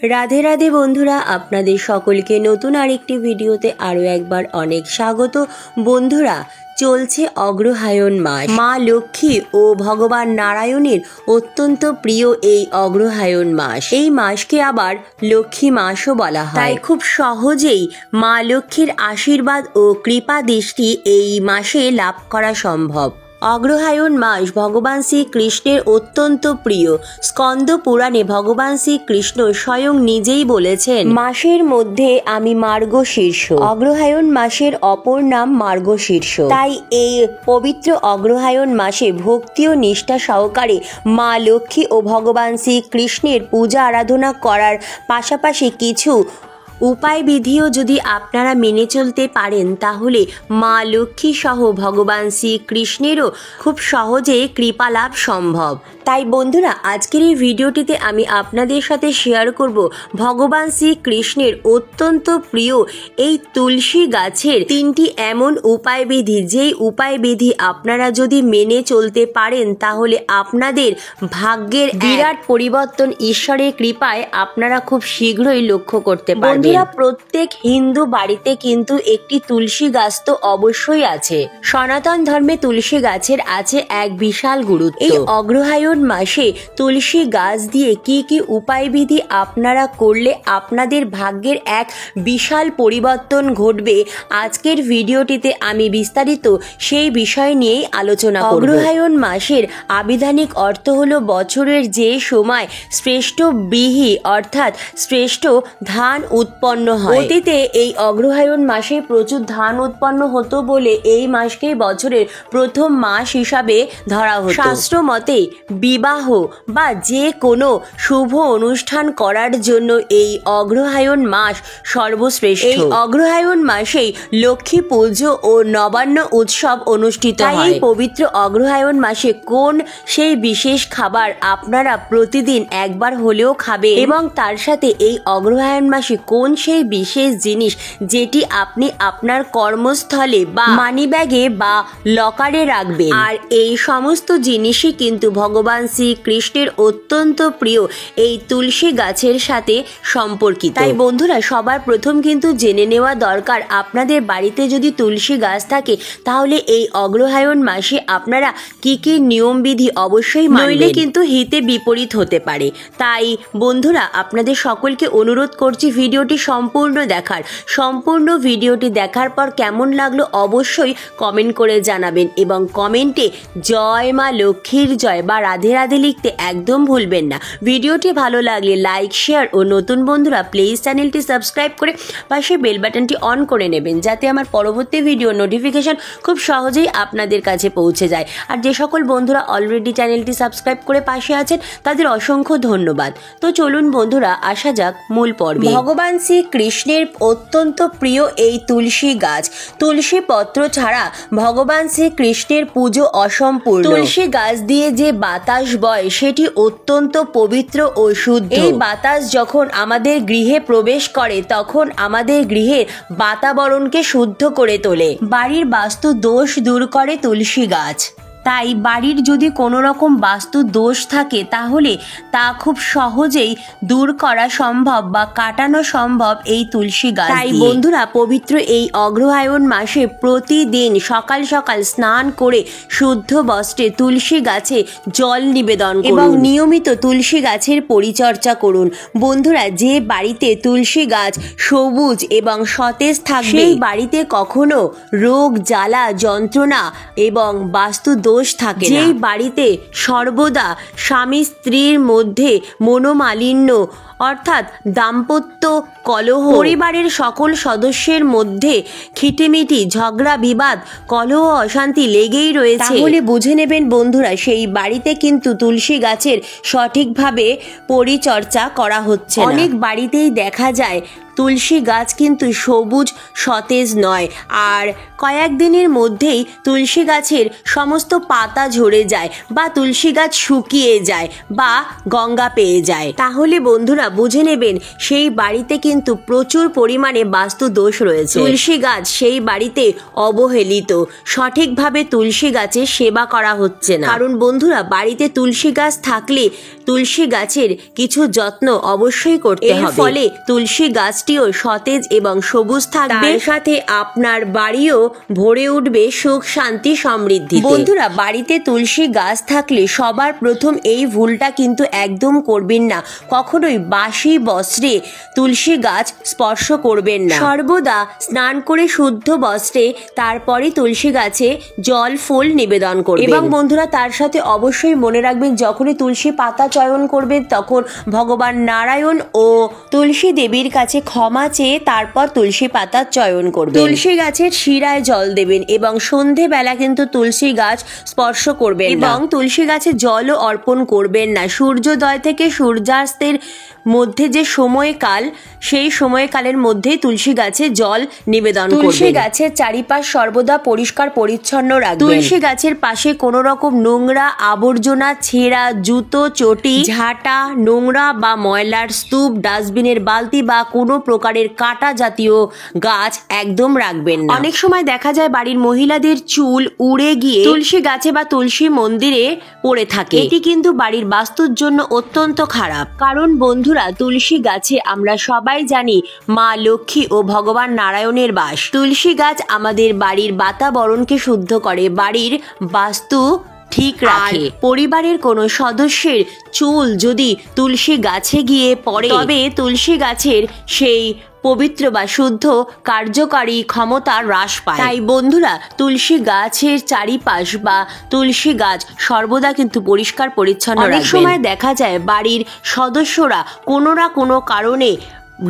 রাধে রাধে বন্ধুরা, আপনাদের সকলকে নতুন আরেকটি ভিডিওতে আরও একবার অনেক স্বাগত। বন্ধুরা, চলছে অগ্রহায়ণ মাস। মা লক্ষ্মী ও ভগবান নারায়ণের অত্যন্ত প্রিয় এই অগ্রহায়ণ মাস। এই মাসকে আবার লক্ষ্মী মাসও বলা হয়। তাই খুব সহজেই মা লক্ষ্মীর আশীর্বাদ ও কৃপা দৃষ্টি এই মাসে লাভ করা সম্ভব। অগ্রহায়ণ মাস ভগবান শ্রীকৃষ্ণের অত্যন্ত প্রিয়। স্কন্দ পুরাণে ভগবান শ্রীকৃষ্ণ স্বয়ং নিজেই বলেছেন, মাসের মধ্যে আমি মার্গশীর্ষ। অগ্রহায়ণ মাসের অপর নাম মার্গশীর্ষ। তাই এই পবিত্র অগ্রহায়ণ মাসে ভক্তি ও নিষ্ঠা সহকারে মা লক্ষ্মী ও ভগবান শ্রীকৃষ্ণের পূজা আরাধনা করার পাশাপাশি কিছু উপায় বিধিও যদি আপনারা মেনে চলতে পারেন, তাহলে মা লক্ষ্মী সহ ভগবান শ্রীকৃষ্ণেরও খুব সহজে কৃপা লাভ সম্ভব। তাই বন্ধুরা, আজকের এই ভিডিওটিতে আমি আপনাদের সাথে শেয়ার করব ভগবান শ্রীকৃষ্ণের অত্যন্ত প্রিয় এই তুলসী গাছের 3টি এমন উপায় বিধি, যেই উপায় বিধি আপনারা যদি মেনে চলতে পারেন, তাহলে আপনাদের ভাগ্যের বিরাট পরিবর্তন ঈশ্বরের কৃপায় আপনারা খুব শীঘ্রই লক্ষ্য করতে পারবেন। প্রত্যেক হিন্দু বাড়িতে কিন্তু একটি তুলসী গাছ তো অবশ্যই আছে। সনাতন ধর্মে তুলসী গাছের আছে এক বিশাল গুরুত্ব। এই অগ্রহায়ণ মাসে তুলসী গাছ দিয়ে কি কি উপায় বিধি আপনারা করলে আপনাদের ভাগ্যের এক বিশাল পরিবর্তন ঘটবে, আজকের ভিডিওটিতে আমি বিস্তারিত সেই বিষয় নিয়েই আলোচনা করব। অগ্রহায়ণ মাসের আবিধানিক অর্থ হলো বছরের যে সময় শ্রেষ্ঠ ব্রীহি অর্থাৎ শ্রেষ্ঠ ধান উৎপন্ন হয়। অতীতে এই অগ্রহায়ণ মাসে প্রচুর ধান উৎপন্ন হতো বলে এই মাসকে বছরের প্রথম মাস হিসাবে ধরা হতো। শাস্ত্র মতে বিবাহ বা যে কোনো শুভ অনুষ্ঠান করার জন্য এই অগ্রহায়ণ মাস সর্বশ্রেষ্ঠ। এই অগ্রহায়ণ মাসেই লক্ষ্মী পুজো ও নবান্ন উৎসব অনুষ্ঠিত হয়। এই পবিত্র অগ্রহায়ণ মাসে কোন সেই বিশেষ খাবার আপনারা প্রতিদিন একবার হলেও খাবেন, এবং তার সাথে এই অগ্রহায়ণ মাসে কোন সেই বিশেষ জিনিস যেটি আপনি আপনার কর্মস্থলে বা মানিব্যাগে বা লকারে রাখবেন। আর এই সমস্ত জিনিসই কিন্তু ভগবান শ্রীকৃষ্ণের অত্যন্ত প্রিয় এই তুলসী গাছের সাথে সম্পর্কিত। তাই বন্ধুরা, সবার প্রথম কিন্তু জেনে নেওয়া দরকার, আপনাদের বাড়িতে যদি তুলসী গাছ থাকে তাহলে এই অগ্রহায়ণ মাসে আপনারা কি কি নিয়মবিধি অবশ্যই মানবেন, নইলে কিন্তু হিতে বিপরীত হতে পারে। তাই বন্ধুরা, আপনাদের সকলকে অনুরোধ করছি ভিডিওটি সম্পূর্ণ দেখার। সম্পূর্ণ ভিডিওটি দেখার পর কেমন লাগলো অবশ্যই কমেন্ট করে জানাবেন, এবং কমেন্টে জয় মা লক্ষ্মীর জয় বা রাধে রাধে লিখতে একদম ভুলবেন না। ভিডিওটি ভালো লাগলে লাইক, শেয়ার ও নতুন বন্ধুরা প্লিজ চ্যানেলটি সাবস্ক্রাইব করে পাশে বেল বাটনটি অন করে নেবেন, যাতে আমার পরবর্তী ভিডিও নোটিফিকেশন খুব সহজেই আপনাদের কাছে পৌঁছে যায়। আর যে সকল বন্ধুরা অলরেডি চ্যানেলটি সাবস্ক্রাইব করে পাশে আছেন, তাদের অসংখ্য ধন্যবাদ। তো চলুন বন্ধুরা, আসা যাক মূল পর্বে। ভগবান শ্রীকৃষ্ণের অত্যন্ত প্রিয় এই তুলসী গাছ। তুলসী পত্র ছাড়া ভগবান শ্রীকৃষ্ণের পুজো অসম্পূর্ণ। তুলসী গাছ দিয়ে যে বাতাস বয় সেটি অত্যন্ত পবিত্র ও শুদ্ধ। এই বাতাস যখন আমাদের গৃহে প্রবেশ করে তখন আমাদের গৃহের বাতাবরণকে শুদ্ধ করে তোলে। বাড়ির বাস্তু দোষ দূর করে তুলসী গাছ। তাই বাড়ির যদি কোনো রকম বাস্তু দোষ থাকে তাহলে তা খুব সহজেই দূর করা সম্ভব বা কাটানো সম্ভব এই তুলসী গাছ। তাই বন্ধুরা, পবিত্র এই অগ্রহায়ণ মাসে প্রতিদিন সকাল সকাল স্নান করে শুদ্ধ বস্ত্রে তুলসী গাছে জল নিবেদন করুন এবং নিয়মিত তুলসী গাছের পরিচর্যা করুন। বন্ধুরা, যে বাড়িতে তুলসী গাছ সবুজ এবং সতেজ থাকবে সেই বাড়িতে কখনো রোগ, জ্বালা, যন্ত্রণা এবং বাস্তু দোষ থাকে না। যেই বাড়িতে সর্বদা স্বামী স্ত্রীর মধ্যে মনোমালিন্য অর্থাৎ দাম্পত্য কলহ, পরিবারের সকল সদস্যের মধ্যে খিটিমিটি, ঝগড়া, বিবাদ, কলহ, অশান্তি লেগেই রয়েছে, তাহলে বুঝে নেবেন বন্ধুরা, সেই বাড়িতে কিন্তু তুলসী গাছের সঠিকভাবে পরিচর্যা করা হচ্ছে না। অনেক বাড়িতেই দেখা যায় তুলসী গাছ কিন্তু সবুজ সতেজ নয়, আর কয়েকদিনের মধ্যেই তুলসী গাছের সমস্ত পাতা ঝরে যায় বা তুলসী গাছ শুকিয়ে যায় বা গঙ্গা পেয়ে যায়। তাহলে বন্ধুরা বুঝে নেবেন সেই বাড়িতে কিন্তু প্রচুর পরিমাণে বাস্তু দোষ রয়েছে। তুলসী গাছ সেই বাড়িতে অবহেলিত, সঠিকভাবে তুলসী গাছের সেবা করা হচ্ছে না। কারণ বন্ধুরা, বাড়িতে তুলসী গাছ থাকলে তুলসী গাছের কিছু যত্ন অবশ্যই করতে হবে। ফলে তুলসী গাছটিও সতেজ এবং সবুজ থাকবে, তার সাথে আপনার বাড়িও ভরে উঠবে সুখ শান্তি সমৃদ্ধিতে। বন্ধুরা, বাড়িতে তুলসী গাছ থাকলে সবার প্রথম এই ভুলটা কিন্তু একদম করবেন না, কখনোই বাসি বস্ত্রে তুলসী গাছ স্পর্শ করবেন না। সর্বদা স্নান করে শুদ্ধ বস্ত্রে তারপরে তুলসী গাছে জল ফুল নিবেদন করবেন। এবং বন্ধুরা, তার সাথে অবশ্যই মনে রাখবেন, যখনই তুলসী পাতা চয়ন করবেন তখন ভগবান নারায়ণ ও তুলসী দেবীর কাছে ক্ষমা চেয়ে তারপর তুলসী পাতা চয়ন করবেন। তুলসী গাছের শিরায় জল দেবেন এবং সন্ধেবেলা কিন্তু তুলসী গাছ স্পর্শ করবেন এবং তুলসী গাছে জলও অর্পণ করবেন না। সূর্যোদয় থেকে সূর্যাস্তের মধ্যে যে সময়কাল, সেই সময়কালের মধ্যেই তুলসী গাছে জল নিবেদন করবেন। তুলসী গাছের চারিপাশ সর্বদা পরিষ্কার পরিচ্ছন্ন রাখবেন। তুলসী গাছের পাশে কোনো রকম নোংরা আবর্জনা, ছেঁড়া জুতো, চটি, ঝাঁটা, নোংরা বা ময়লার স্তূপ, ডাস্টবিনের বালতি বা কোনো প্রকারের কাটা জাতীয় গাছ একদম রাখবেন না। অনেক সময় দেখা যায় বাড়ির মহিলাদের চুল উড়ে গিয়ে তুলসী গাছে বা তুলসী মন্দিরে পড়ে থাকে। এটি কিন্তু বাড়ির বাস্তুর জন্য অত্যন্ত খারাপ। কারণ বন্ধুরা, তুলসী গাছে আমরা সবাই জানি মা লক্ষ্মী ও ভগবান নারায়ণের বাস। তুলসী গাছ আমাদের বাড়ির বাতাবরণকে শুদ্ধ করে, বাড়ির বাস্তু ঠিক রাখে। পরিবারের কোনো সদস্যের চুল যদি তুলসী গাছে গিয়ে পড়ে, তবে তুলসী গাছের সেই পবিত্র বা শুদ্ধ কার্যকারী ক্ষমতা হ্রাস পায়। তাই বন্ধুরা, তুলসী গাছের চারিপাশ বা তুলসী গাছ সর্বদা কিন্তু পরিষ্কার পরিচ্ছন্ন রাখবেন। অনেক সময় দেখা যায় বাড়ির সদস্যরা কোনো না কোনো কারণে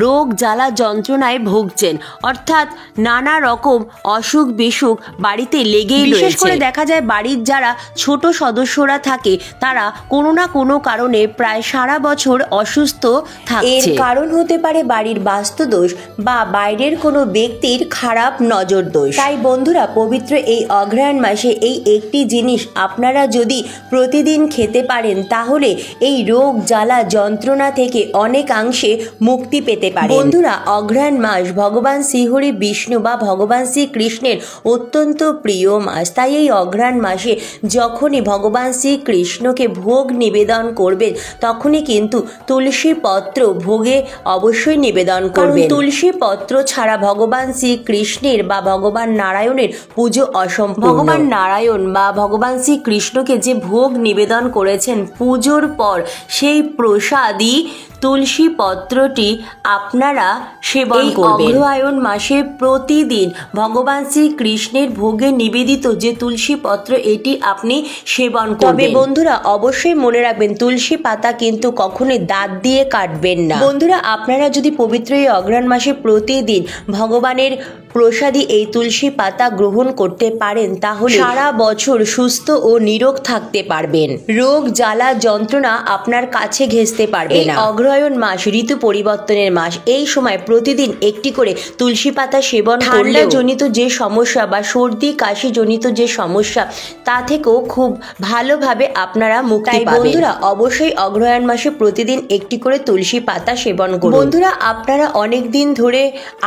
রোগ জ্বালা যন্ত্রণায় ভুগছেন, অর্থাৎ নানা রকম অসুখ বিসুখ বাড়িতে লেগেই রয়েছে। বিশেষ করে দেখা যায় বাড়ির যারা ছোট সদস্যরা থাকে তারা কোনো না কোনো কারণে প্রায় সারা বছর অসুস্থ থাকছে। এর কারণ হতে পারে বাড়ির বাস্তুদোষ বা বাইরের কোনো ব্যক্তির খারাপ নজর দোষ। তাই বন্ধুরা, পবিত্র এই অগ্রহায়ণ মাসে এই একটি জিনিস আপনারা যদি প্রতিদিন খেতে পারেন, তাহলে এই রোগ জ্বালা যন্ত্রণা থেকে অনেকাংশে মুক্তি পেতে পারেন। বন্ধুরা, অগ্রহায়ণ মাস ভগবান শ্রীহরি বিষ্ণু বা ভগবান শ্রীকৃষ্ণের অত্যন্ত প্রিয় মাস। তাই এই অগ্রহায়ণ মাসে যখনই ভগবান শ্রীকৃষ্ণকে ভোগ নিবেদন করবেন, তখনই কিন্তু তুলসী পত্র ভোগে অবশ্যই নিবেদন করবেন। তুলসী পত্র ছাড়া ভগবান শ্রীকৃষ্ণের বা ভগবান নারায়ণের পুজো অসম্পূর্ণ। ভগবান নারায়ণ বা ভগবান শ্রীকৃষ্ণকে যে ভোগ নিবেদন করেছেন পুজোর পর, সেই প্রসাদই তুলসী পত্রটি আপনারা সেবন করবেন। অগ্রহায়ণ মাসে প্রতিদিন ভগবান শ্রীকৃষ্ণের ভোগে নিবেদিত যে তুলসী পত্র, এটি আপনি সেবন করবেন। তবে বন্ধুরা, অবশ্যই মনে রাখবেন, তুলসী পাতা কিন্তু কখনোই দাঁত দিয়ে কাটবেন না। বন্ধুরা, আপনারা যদি পবিত্র এই অগ্রহায়ণ মাসে প্রতিদিন ভগবানের প্রসাদী এই তুলসী পাতা গ্রহণ করতে পারেন, তাহলে সারা বছর সুস্থ ও নিরোগ থাকতে পারবেন। রোগ জ্বালা যন্ত্রণা আপনার কাছে ঘেঁষতে পারবে না। অগ্রহায়ণ মাস ঋতু পরিবর্তনের মাস। এই সময় প্রতিদিন একটি করে তুলসী পাতা সেবন করলে ঠান্ডা জনিত যে সমস্যা বা সর্দি কাশি জনিত যে সমস্যা, তা থেকেও খুব ভালোভাবে আপনারা মুক্তি পাবেন। বন্ধুরা, অবশ্যই অগ্রহায়ণ মাসে প্রতিদিন একটি করে তুলসী পাতা সেবন করুন। বন্ধুরা, আপনারা অনেক দিন ধরে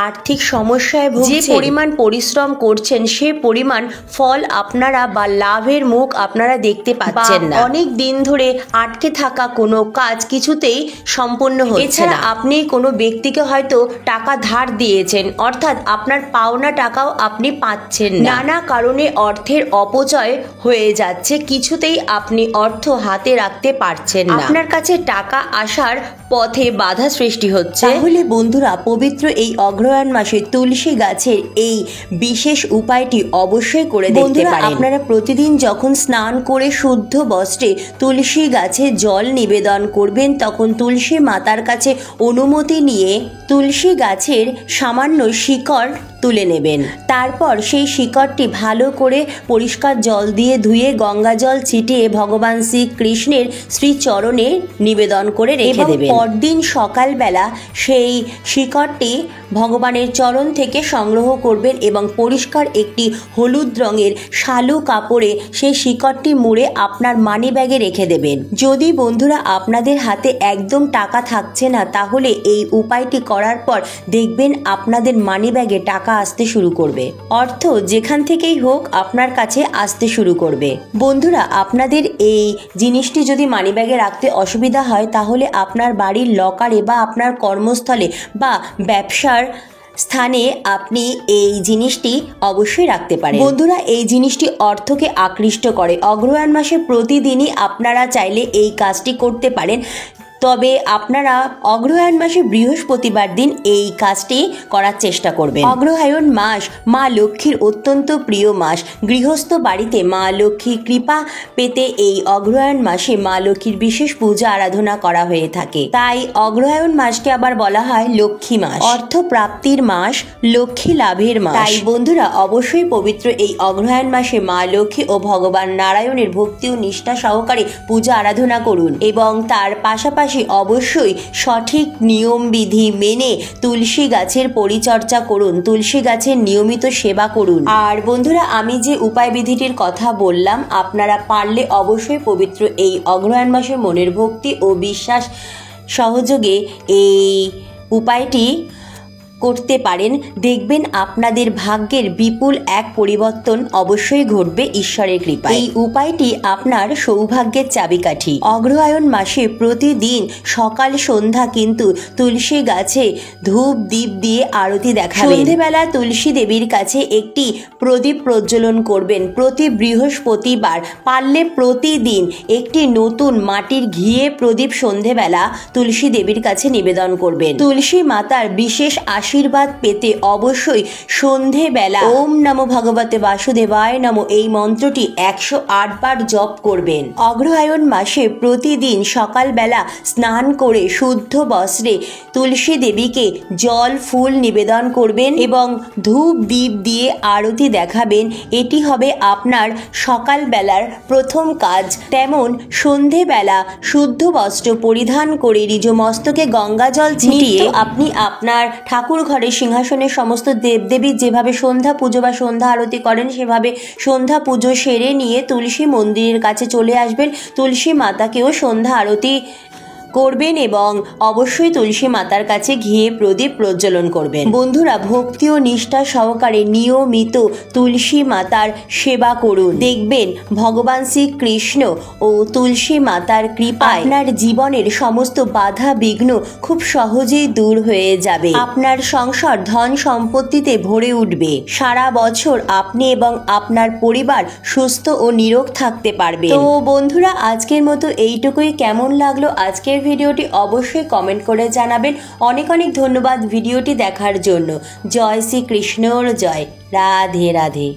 আর্থিক সমস্যায় ভুগছেন, যে পরিমাণ পরিশ্রম করছেন সে পরিমাণ ফল আপনারা বা লাভের মুখ আপনারা দেখতে পাচ্ছেন না। অনেক দিন ধরে আটকে থাকা কোনো কাজ কিছুতেই সম্পূর্ণ হচ্ছে না। আপনি কোনো ব্যক্তিকে হয়তো টাকা ধার দিয়েছেন, অর্থাৎ আপনার পাওনা টাকাও আপনি পাচ্ছেন না। নানা কারণে অর্থের অপচয় হয়ে যাচ্ছে, কিছুতেই আপনি অর্থ হাতে রাখতে পারছেন না। আপনার কাছে টাকা আসার পথে বাধা সৃষ্টি হচ্ছে। তাহলে বন্ধুরা, পবিত্র এই অগ্রহায়ণ মাসে তুলসী গাছের এই বিশেষ উপায়টি অবশ্যই করে দেখতে পারেন। আপনারা প্রতিদিন যখন স্নান করে শুদ্ধ বস্ত্রে তুলসী গাছে জল নিবেদন করবেন, তখন তুলসী মাতার কাছে অনুমতি নিয়ে তুলসী গাছের সামান্য শিকড় তুলে নেবেন। তারপর সেই শিকড়টি ভালো করে পরিষ্কার জল দিয়ে ধুয়ে গঙ্গা জল ছিটিয়ে ভগবান শ্রীকৃষ্ণের শ্রীচরণে নিবেদন করে রেখে দেবেন। পরদিন সকালবেলা সেই শিকড়টি ভগবানের চরণ থেকে সংগ্রহ করবেন এবং পরিষ্কার একটি হলুদ রঙের শালু কাপড়ে সেই শিকড়টি মুড়ে আপনার মানি ব্যাগে রেখে দেবেন। যদি বন্ধুরা আপনাদের হাতে একদম টাকা থাকছে না, তাহলে এই উপায়টি করার পর দেখবেন আপনাদের মানি ব্যাগে টাকা আসতে শুরু করবে। অর্থ যেখান থেকেই হোক আপনার কাছে আসতে শুরু করবে। বন্ধুরা, আপনাদের এই জিনিসটি যদি মানিব্যাগে রাখতে অসুবিধা হয় তাহলে আপনার বাড়ির লকারে বা আপনার কর্মস্থলে বা ব্যবসার স্থানে আপনি এই জিনিসটি অবশ্যই রাখতে পারেন। বন্ধুরা, এই জিনিসটি অর্থকে আকৃষ্ট করে। অগ্রহায়ণ মাসে প্রতিদিনই আপনারা চাইলে এই কাজটি করতে পারেন, তবে আপনারা অগ্রহায়ণ মাসে বৃহস্পতিবার দিন এই কাজটি করার চেষ্টা করবেন। অগ্রহায়ণ মাস মা লক্ষ্মীর অত্যন্ত প্রিয় মাস। গৃহস্থ বাড়িতে মা লক্ষ্মীর কৃপা পেতে এই অগ্রহায়ণ মাসে মা লক্ষ্মীর বিশেষ পূজা আরাধনা করা হয়ে থাকে। তাই অগ্রহায়ণ মাসকে আবার বলা হয় লক্ষ্মী মাস, অর্থ প্রাপ্তির মাস, লক্ষ্মী লাভের মাস। তাই বন্ধুরা, অবশ্যই পবিত্র এই অগ্রহায়ণ মাসে মা লক্ষ্মী ও ভগবান নারায়ণের ভক্তি ও নিষ্ঠা সহকারে পূজা আরাধনা করুন এবং তার পাশাপাশি অবশ্যই সঠিক নিয়ম বিধি মেনে তুলসী গাছের পরিচর্যা করুন, তুলসী গাছের নিয়মিত সেবা করুন। আর বন্ধুরা, আমি যে উপায় বিধিটির কথা বললাম, আপনারা পারলে অবশ্যই পবিত্র এই অগ্রহায়ণ মাসে মনের ভক্তি ও বিশ্বাস সহযোগে এই উপায়টি করতে পারেন। দেখবেন আপনাদের ভাগ্যের বিপুল এক পরিবর্তন অবশ্যই ঘটবে ঈশ্বরের কৃপায়। এই উপায়টি আপনার সৌভাগ্যের চাবিকাঠি। অগ্রহায়ণ মাসে প্রতিদিন সকাল সন্ধ্যা কিন্তু তুলসী গাছে ধূপ দীপ দিয়ে আরতি দেখাবেন। সন্ধেবেলা তুলসী দেবীর কাছে একটি প্রদীপ প্রজ্বলন করবেন। প্রতি বৃহস্পতিবার পারলে প্রতিদিন একটি নতুন মাটির ঘিয়ে প্রদীপ সন্ধেবেলা তুলসী দেবীর কাছে নিবেদন করবেন। তুলসী মাতার বিশেষ আশীর্বাদ পেতে অবশ্যই সন্ধেবেলা ওম নমো ভগবতে বাসুদেবায় নমো এই মন্ত্রটি 108 বার জপ করবেন। অগ্রহায়ণ মাসে প্রতিদিন সকালবেলা স্নান করে শুদ্ধ বস্ত্রে তুলসী দেবীকে জল ফুল নিবেদন করবেন এবং ধূপ দীপ দিয়ে আরতি দেখাবেন। এটি হবে আপনার সকালবেলার প্রথম কাজ। তেমন সন্ধেবেলা শুদ্ধ বস্ত্র পরিধান করে নিজ মস্তকে গঙ্গা জল ছিটিয়ে আপনি আপনার ঠাকুর ঘরে সিংহাসনের সমস্ত দেবদেবীর যেভাবে সন্ধ্যা পুজো বা সন্ধ্যা আরতি করেন সেভাবে সন্ধ্যা পুজো সেরে নিয়ে তুলসী মন্দিরের কাছে চলে আসবেন। তুলসী মাতাকেও সন্ধ্যা আরতি করবেন এবং অবশ্যই তুলসী মাতার কাছে ঘিয়ে প্রদীপ প্রজ্বলন করবেন। বন্ধুরা, ভক্তি ও নিষ্ঠা সহকারে নিয়মিত তুলসী মাতার সেবা করুন। দেখবেন ভগবান শ্রীকৃষ্ণ ও তুলসী মাতার কৃপায় আপনার জীবনের সমস্ত বাধা বিঘ্ন খুব সহজেই দূর হয়ে যাবে। আপনার সংসার ধন সম্পত্তিতে ভরে উঠবে। সারা বছর আপনি এবং আপনার পরিবার সুস্থ ও নিরোগ থাকতে পারবে। তো বন্ধুরা, আজকের মতো এইটুকুই। কেমন লাগলো আজকের ভিডিওটি অবশ্যই কমেন্ট করে জানাবেন। অনেক অনেক ধন্যবাদ ভিডিওটি দেখার জন্য। জয় শ্রীকৃষ্ণর জয়। রাধে রাধে।